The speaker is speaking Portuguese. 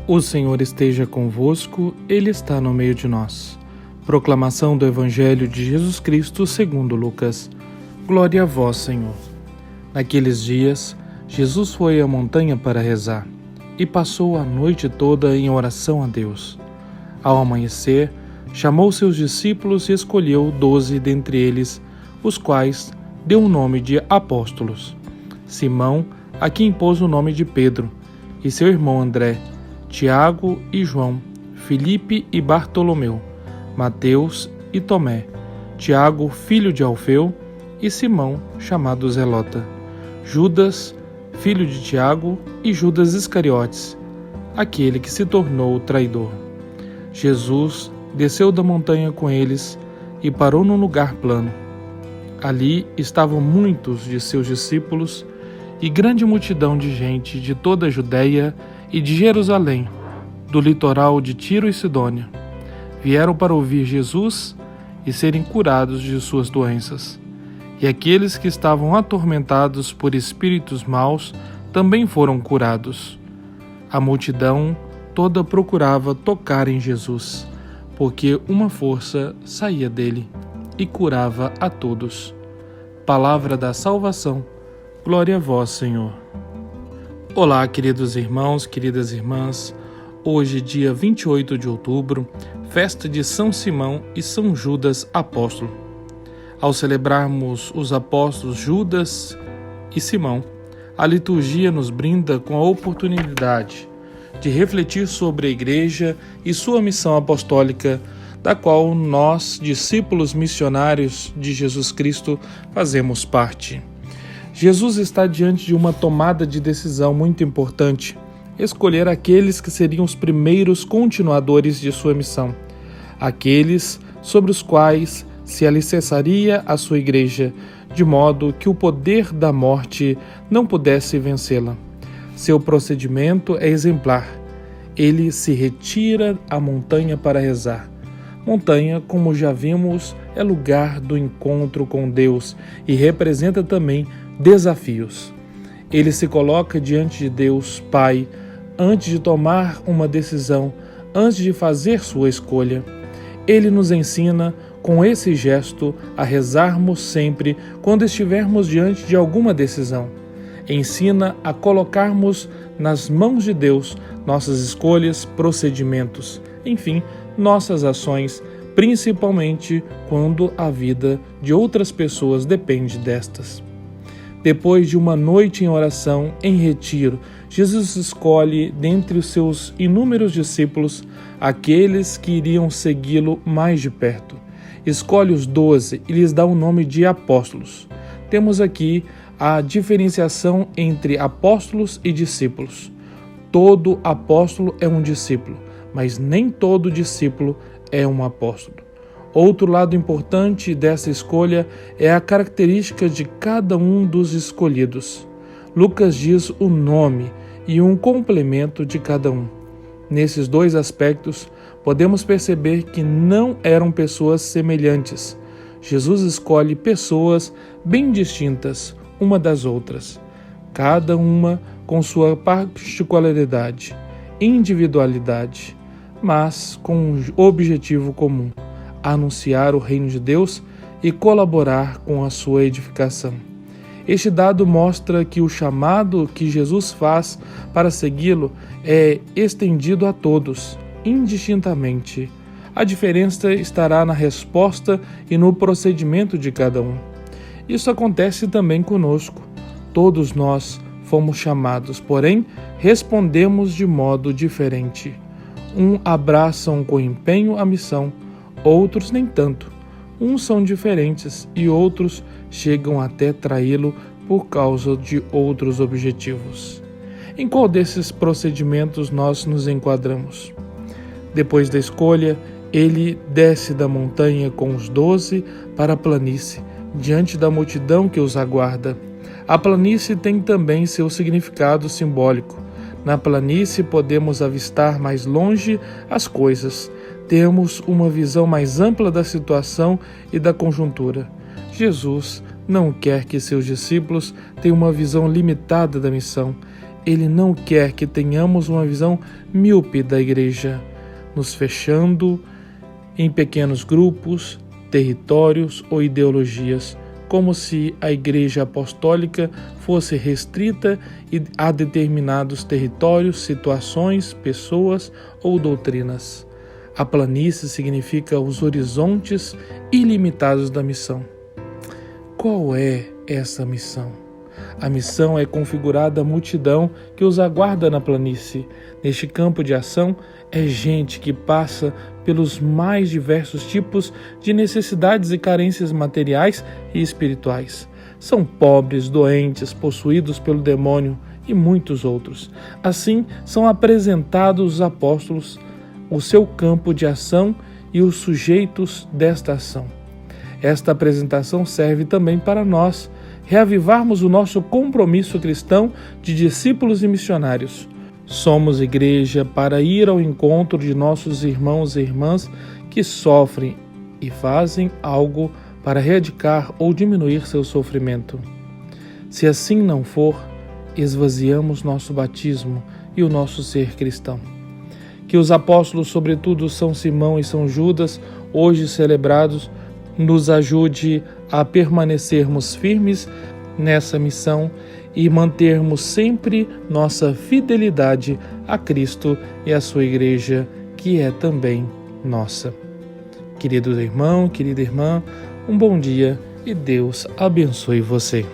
O Senhor esteja convosco, Ele está no meio de nós. Proclamação do Evangelho de Jesus Cristo segundo Lucas. Glória a vós, Senhor. Naqueles dias, Jesus foi à montanha para rezar e passou a noite toda em oração a Deus. Ao amanhecer, chamou seus discípulos e escolheu 12 dentre eles, os quais deu o nome de apóstolos. Simão, a quem pôs o nome de Pedro, e seu irmão André, Tiago e João, Filipe e Bartolomeu, Mateus e Tomé, Tiago, filho de Alfeu, e Simão, chamado Zelota, Judas, filho de Tiago, e Judas Iscariotes, aquele que se tornou o traidor. Jesus desceu da montanha com eles e parou num lugar plano. Ali estavam muitos de seus discípulos e grande multidão de gente de toda a Judéia e de Jerusalém, do litoral de Tiro e Sidônia. Vieram para ouvir Jesus e serem curados de suas doenças. E aqueles que estavam atormentados por espíritos maus também foram curados. A multidão toda procurava tocar em Jesus, porque uma força saía dele e curava a todos. Palavra da salvação. Glória a vós, Senhor. Olá, queridos irmãos, queridas irmãs. Hoje, dia 28 de outubro, festa de São Simão e São Judas Apóstolo. Ao celebrarmos os apóstolos Judas e Simão, a liturgia nos brinda com a oportunidade de refletir sobre a Igreja e sua missão apostólica, da qual nós, discípulos missionários de Jesus Cristo, fazemos parte. Jesus está diante de uma tomada de decisão muito importante: escolher aqueles que seriam os primeiros continuadores de sua missão, aqueles sobre os quais se alicerçaria a sua Igreja, de modo que o poder da morte não pudesse vencê-la. Seu procedimento é exemplar. Ele se retira à montanha para rezar. Montanha, como já vimos, é lugar do encontro com Deus e representa também desafios. Ele se coloca diante de Deus Pai antes de tomar uma decisão, antes de fazer sua escolha. Ele nos ensina com esse gesto a rezarmos sempre quando estivermos diante de alguma decisão. Ensina a colocarmos nas mãos de Deus nossas escolhas, procedimentos, enfim, nossas ações, principalmente quando a vida de outras pessoas depende destas. Depois de uma noite em oração, em retiro, Jesus escolhe dentre os seus inúmeros discípulos aqueles que iriam segui-lo mais de perto. Escolhe os 12 e lhes dá o nome de apóstolos. Temos aqui a diferenciação entre apóstolos e discípulos. Todo apóstolo é um discípulo, mas nem todo discípulo é um apóstolo. Outro lado importante dessa escolha é a característica de cada um dos escolhidos. Lucas diz o nome e um complemento de cada um. Nesses dois aspectos, podemos perceber que não eram pessoas semelhantes. Jesus escolhe pessoas bem distintas uma das outras, cada uma com sua particularidade, individualidade, mas com um objetivo comum: anunciar o reino de Deus e colaborar com a sua edificação. Este dado mostra que o chamado que Jesus faz para segui-lo é estendido a todos, indistintamente. A diferença estará na resposta e no procedimento de cada um. Isso acontece também conosco. Todos nós fomos chamados, porém, respondemos de modo diferente. Um abraçam com empenho a missão, outros nem tanto. Uns são diferentes e outros chegam até traí-lo por causa de outros objetivos. Em qual desses procedimentos nós nos enquadramos? Depois da escolha, ele desce da montanha com os 12 para a planície, diante da multidão que os aguarda. A planície tem também seu significado simbólico. Na planície podemos avistar mais longe as coisas, temos uma visão mais ampla da situação e da conjuntura. Jesus não quer que seus discípulos tenham uma visão limitada da missão. Ele não quer que tenhamos uma visão míope da igreja, nos fechando em pequenos grupos, territórios ou ideologias, como se a Igreja Apostólica fosse restrita a determinados territórios, situações, pessoas ou doutrinas. A planície significa os horizontes ilimitados da missão. Qual é essa missão? A missão é configurada a multidão que os aguarda na planície. Neste campo de ação, é gente que passa pelos mais diversos tipos de necessidades e carências materiais e espirituais. São pobres, doentes, possuídos pelo demônio e muitos outros. Assim, são apresentados os apóstolos, o seu campo de ação e os sujeitos desta ação. Esta apresentação serve também para nós reavivarmos o nosso compromisso cristão de discípulos e missionários. Somos igreja para ir ao encontro de nossos irmãos e irmãs que sofrem e fazem algo para erradicar ou diminuir seu sofrimento. Se assim não for, esvaziamos nosso batismo e o nosso ser cristão. Que os apóstolos, sobretudo São Simão e São Judas, hoje celebrados, nos ajude a permanecermos firmes nessa missão e mantermos sempre nossa fidelidade a Cristo e à sua Igreja, que é também nossa. Querido irmão, querida irmã, um bom dia e Deus abençoe você.